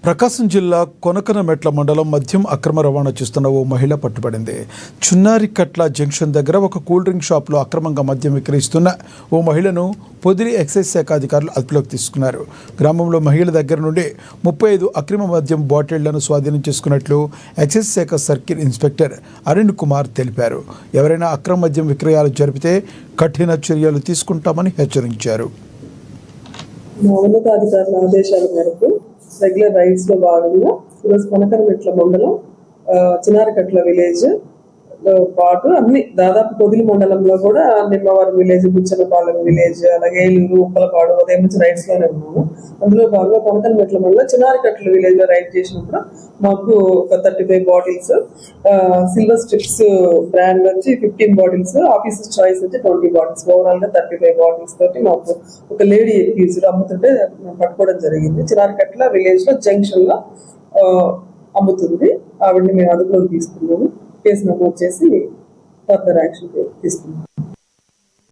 ప్రకాశం జిల్లా కొనకనమెట్ల మండలం మద్యం అక్రమ రవాణా చేస్తున్న ఓ మహిళ పట్టుబడింది. చున్నారికట్ల జంక్షన్ దగ్గర ఒక కూల్ డ్రింక్ షాప్లో అక్రమంగా మద్యం విక్రయిస్తున్న ఓ మహిళను పొదిలి ఎక్సైజ్ శాఖ అధికారులు అదుపులోకి తీసుకున్నారు. గ్రామంలో మహిళ దగ్గర నుండి 35 అక్రమ మద్యం బాటిళ్లను స్వాధీనం చేసుకున్నట్లు ఎక్సైజ్ శాఖ సర్కిల్ ఇన్స్పెక్టర్ అరుణ్ కుమార్ తెలిపారు. ఎవరైనా అక్రమ మద్యం విక్రయాలు జరిపితే కఠిన చర్యలు తీసుకుంటామని హెచ్చరించారు. ఉన్నతాధికారుల ఆదేశాల మేరకు రెగ్యులర్ రైడ్స్ లో భాగంగా ఈరోజు కొనకనమెట్ల మండలం చిన్నారికట్ల విలేజ్ పాటు అన్ని దాదాపు పొదిలి మండలంలో కూడా నిమ్మవరం విలేజ్, బుచ్చనపాలెం విలేజ్, అలాగే ఏలూరు, ఉప్పలపాడు ఉదయం నుంచి రైడ్స్ లోనే ఉన్నాము. అందులో భాగంగా కొనకనమెట్ల మండలం చిన్నారికట్ల విలేజ్ లో రైడ్ చేసినప్పుడు మాకు ఒక 35 బాటిల్స్ సిల్వర్ స్ట్రిప్స్ బ్రాండ్ వచ్చి 15 బాటిల్స్, ఆఫీసర్ చాయిస్ వచ్చి 20 బాటిల్స్, ఓవరాల్ గా 35 బాటిల్స్ తోటి మాకు ఒక లేడీ ఎక్యూజ్డ్ అమ్ముతుంటే పట్టుకోవడం జరిగింది. చిన్నారికట్ల విలేజ్ లో జంక్షన్ లో అమ్ముతుంది. ఆవిడని మేము అదుపులోకి తీసుకున్నాము. కేసు నమోదు చేసి ఫర్దర్ యాక్షన్ తీసుకున్నాం.